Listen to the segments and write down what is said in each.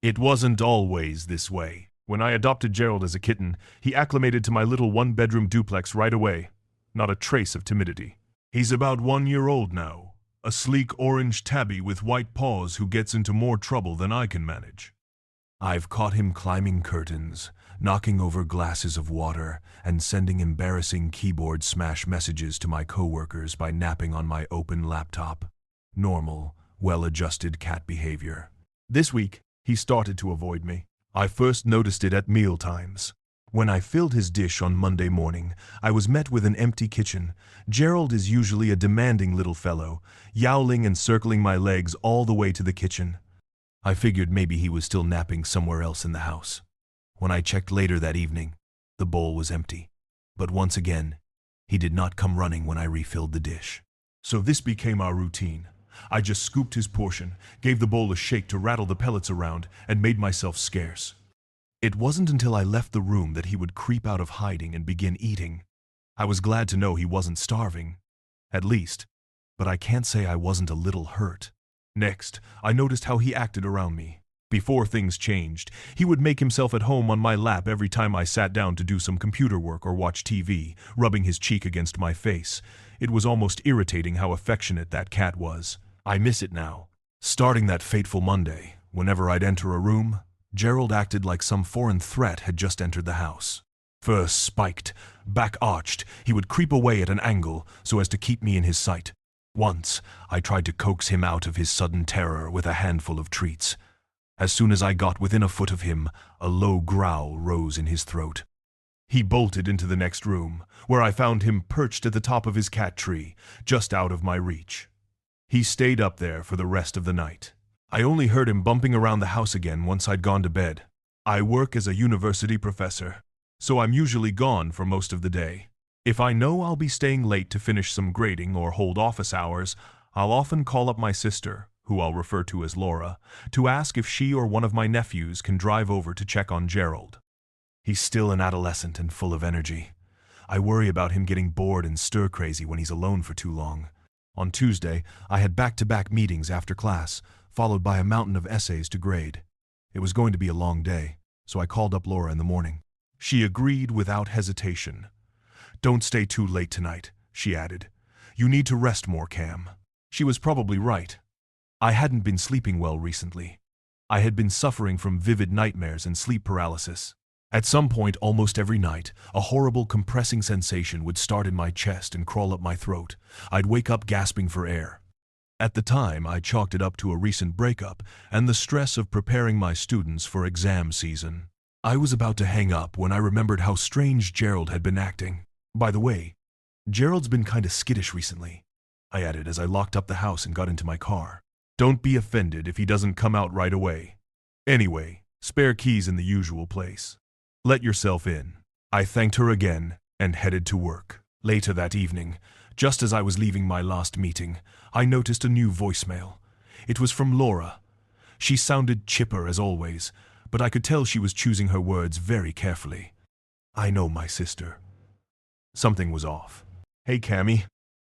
It wasn't always this way. When I adopted Gerald as a kitten, he acclimated to my little one-bedroom duplex right away. Not a trace of timidity. He's about 1 year old now, a sleek orange tabby with white paws who gets into more trouble than I can manage. I've caught him climbing curtains, knocking over glasses of water, and sending embarrassing keyboard smash messages to my coworkers by napping on my open laptop. Normal, well-adjusted cat behavior. This week, he started to avoid me. I first noticed it at mealtimes. When I filled his dish on Monday morning, I was met with an empty kitchen. Gerald is usually a demanding little fellow, yowling and circling my legs all the way to the kitchen. I figured maybe he was still napping somewhere else in the house. When I checked later that evening, the bowl was empty. But once again, he did not come running when I refilled the dish. So this became our routine. I just scooped his portion, gave the bowl a shake to rattle the pellets around, and made myself scarce. It wasn't until I left the room that he would creep out of hiding and begin eating. I was glad to know he wasn't starving. At least, but I can't say I wasn't a little hurt. Next, I noticed how he acted around me. Before things changed, he would make himself at home on my lap every time I sat down to do some computer work or watch TV, rubbing his cheek against my face. It was almost irritating how affectionate that cat was. I miss it now. Starting that fateful Monday, whenever I'd enter a room, Gerald acted like some foreign threat had just entered the house. Fur spiked, back arched, he would creep away at an angle so as to keep me in his sight. Once, I tried to coax him out of his sudden terror with a handful of treats. As soon as I got within a foot of him, a low growl rose in his throat. He bolted into the next room, where I found him perched at the top of his cat tree, just out of my reach. He stayed up there for the rest of the night. I only heard him bumping around the house again once I'd gone to bed. I work as a university professor, so I'm usually gone for most of the day. If I know I'll be staying late to finish some grading or hold office hours, I'll often call up my sister, who I'll refer to as Laura, to ask if she or one of my nephews can drive over to check on Gerald. He's still an adolescent and full of energy. I worry about him getting bored and stir-crazy when he's alone for too long. On Tuesday, I had back-to-back meetings after class, followed by a mountain of essays to grade. It was going to be a long day, so I called up Laura in the morning. She agreed without hesitation. "Don't stay too late tonight," she added. "You need to rest more, Cam." She was probably right. I hadn't been sleeping well recently. I had been suffering from vivid nightmares and sleep paralysis. At some point almost every night, a horrible compressing sensation would start in my chest and crawl up my throat. I'd wake up gasping for air. At the time, I chalked it up to a recent breakup and the stress of preparing my students for exam season. I was about to hang up when I remembered how strange Gerald had been acting. "By the way, Gerald's been kinda skittish recently," I added as I locked up the house and got into my car. "Don't be offended if he doesn't come out right away. Anyway, spare keys in the usual place. Let yourself in." I thanked her again and headed to work. Later that evening, just as I was leaving my last meeting, I noticed a new voicemail. It was from Laura. She sounded chipper as always, but I could tell she was choosing her words very carefully. "I know, my sister." Something was off. "Hey, Cammy.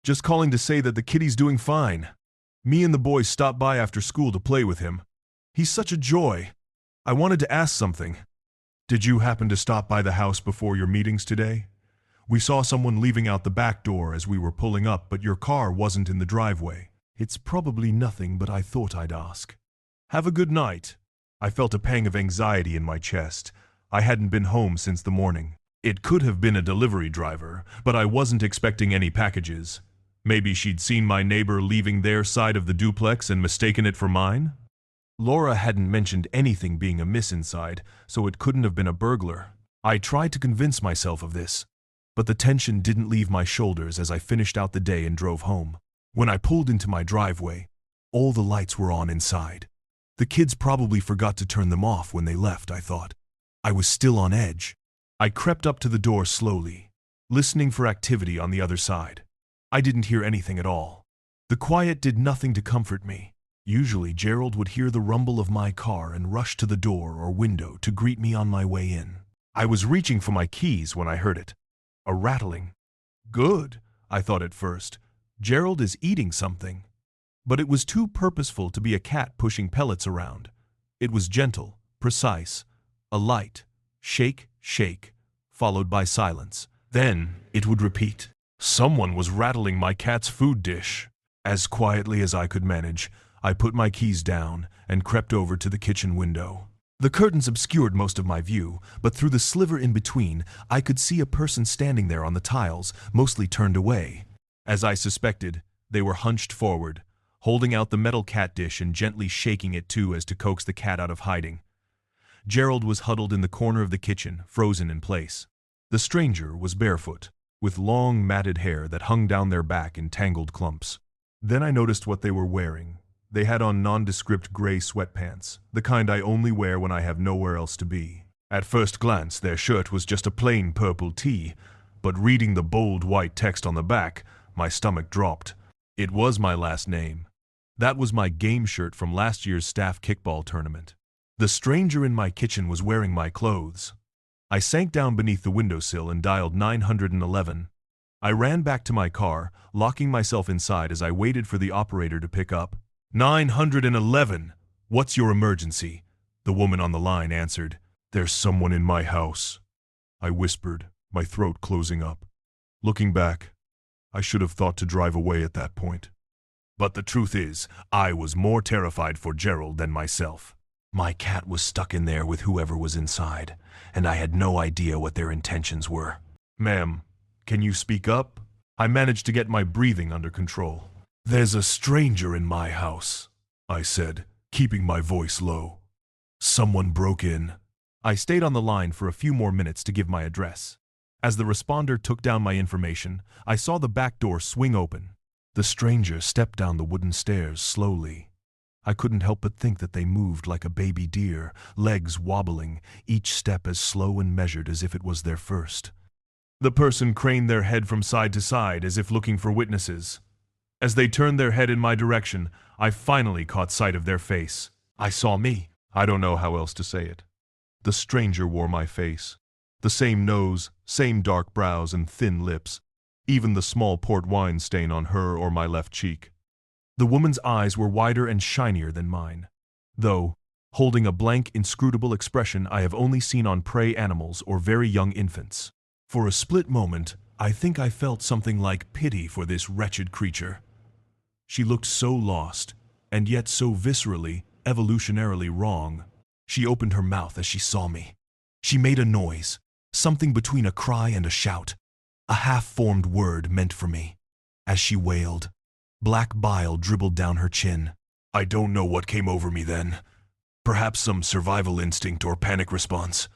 Just calling to say that the kitty's doing fine. Me and the boys stopped by after school to play with him. He's such a joy. I wanted to ask something. Did you happen to stop by the house before your meetings today? We saw someone leaving out the back door as we were pulling up, but your car wasn't in the driveway. It's probably nothing, but I thought I'd ask. Have a good night." I felt a pang of anxiety in my chest. I hadn't been home since the morning. It could have been a delivery driver, but I wasn't expecting any packages. Maybe she'd seen my neighbor leaving their side of the duplex and mistaken it for mine? Laura hadn't mentioned anything being amiss inside, so it couldn't have been a burglar. I tried to convince myself of this, but the tension didn't leave my shoulders as I finished out the day and drove home. When I pulled into my driveway, all the lights were on inside. The kids probably forgot to turn them off when they left, I thought. I was still on edge. I crept up to the door slowly, listening for activity on the other side. I didn't hear anything at all. The quiet did nothing to comfort me. Usually Gerald would hear the rumble of my car and rush to the door or window to greet me on my way in. I was reaching for my keys when I heard it. A rattling. Good, I thought at first. Gerald is eating something. But it was too purposeful to be a cat pushing pellets around. It was gentle, precise, a light, shake, shake, followed by silence. Then it would repeat. Someone was rattling my cat's food dish. As quietly as I could manage, I put my keys down and crept over to the kitchen window. The curtains obscured most of my view, but through the sliver in between, I could see a person standing there on the tiles, mostly turned away. As I suspected, they were hunched forward, holding out the metal cat dish and gently shaking it too as to coax the cat out of hiding. Gerald was huddled in the corner of the kitchen, frozen in place. The stranger was barefoot, with long matted hair that hung down their back in tangled clumps. Then I noticed what they were wearing. They had on nondescript gray sweatpants, the kind I only wear when I have nowhere else to be. At first glance, their shirt was just a plain purple tee, but reading the bold white text on the back, my stomach dropped. It was my last name. That was my game shirt from last year's staff kickball tournament. The stranger in my kitchen was wearing my clothes. I sank down beneath the windowsill and dialed 911. I ran back to my car, locking myself inside as I waited for the operator to pick up. 911! What's your emergency? The woman on the line answered. There's someone in my house. I whispered, my throat closing up. Looking back, I should have thought to drive away at that point. But the truth is, I was more terrified for Gerald than myself. My cat was stuck in there with whoever was inside, and I had no idea what their intentions were. Ma'am, can you speak up? I managed to get my breathing under control. There's a stranger in my house, I said, keeping my voice low. Someone broke in. I stayed on the line for a few more minutes to give my address. As the responder took down my information, I saw the back door swing open. The stranger stepped down the wooden stairs slowly. I couldn't help but think that they moved like a baby deer, legs wobbling, each step as slow and measured as if it was their first. The person craned their head from side to side as if looking for witnesses. As they turned their head in my direction, I finally caught sight of their face. I saw me. I don't know how else to say it. The stranger wore my face. The same nose, same dark brows and thin lips. Even the small port wine stain on her or my left cheek. The woman's eyes were wider and shinier than mine, though, holding a blank, inscrutable expression I have only seen on prey animals or very young infants. For a split moment, I think I felt something like pity for this wretched creature. She looked so lost, and yet so viscerally, evolutionarily wrong. She opened her mouth as she saw me. She made a noise, something between a cry and a shout, a half-formed word meant for me. As she wailed, black bile dribbled down her chin. I don't know what came over me then. Perhaps some survival instinct or panic response.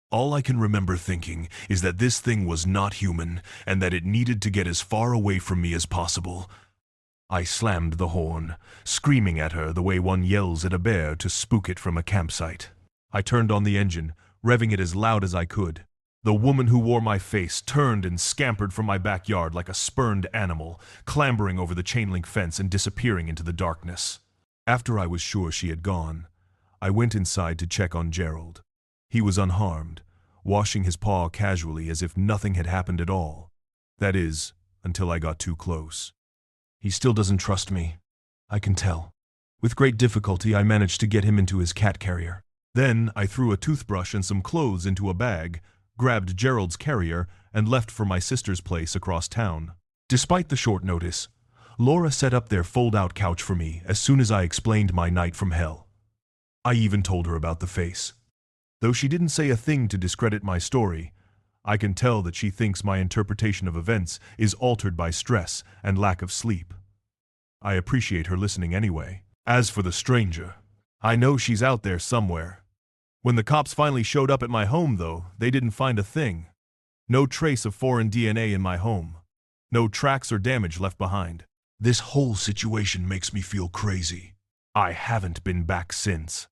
All I can remember thinking is that this thing was not human and that it needed to get as far away from me as possible. I slammed the horn, screaming at her the way one yells at a bear to spook it from a campsite. I turned on the engine, revving it as loud as I could. The woman who wore my face turned and scampered from my backyard like a spurned animal, clambering over the chain-link fence and disappearing into the darkness. After I was sure she had gone, I went inside to check on Gerald. He was unharmed, washing his paw casually as if nothing had happened at all. That is, until I got too close. He still doesn't trust me. I can tell. With great difficulty, I managed to get him into his cat carrier. Then I threw a toothbrush and some clothes into a bag, grabbed Gerald's carrier, and left for my sister's place across town. Despite the short notice, Laura set up their fold-out couch for me as soon as I explained my night from hell. I even told her about the face. Though she didn't say a thing to discredit my story, I can tell that she thinks my interpretation of events is altered by stress and lack of sleep. I appreciate her listening anyway. As for the stranger, I know she's out there somewhere. When the cops finally showed up at my home, though, they didn't find a thing. No trace of foreign DNA in my home. No tracks or damage left behind. This whole situation makes me feel crazy. I haven't been back since.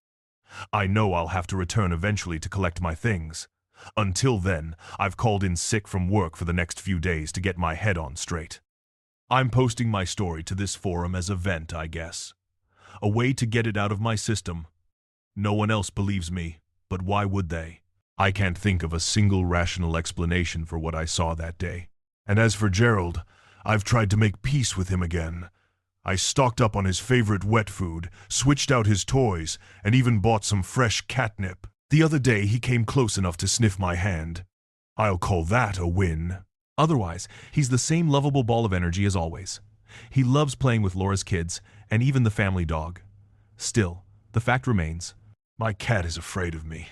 I know I'll have to return eventually to collect my things. Until then, I've called in sick from work for the next few days to get my head on straight. I'm posting my story to this forum as a vent, I guess. A way to get it out of my system. No one else believes me, but why would they? I can't think of a single rational explanation for what I saw that day. And as for Gerald, I've tried to make peace with him again. I stocked up on his favorite wet food, switched out his toys, and even bought some fresh catnip. The other day he came close enough to sniff my hand. I'll call that a win. Otherwise, he's the same lovable ball of energy as always. He loves playing with Laura's kids, and even the family dog. Still, the fact remains, my cat is afraid of me.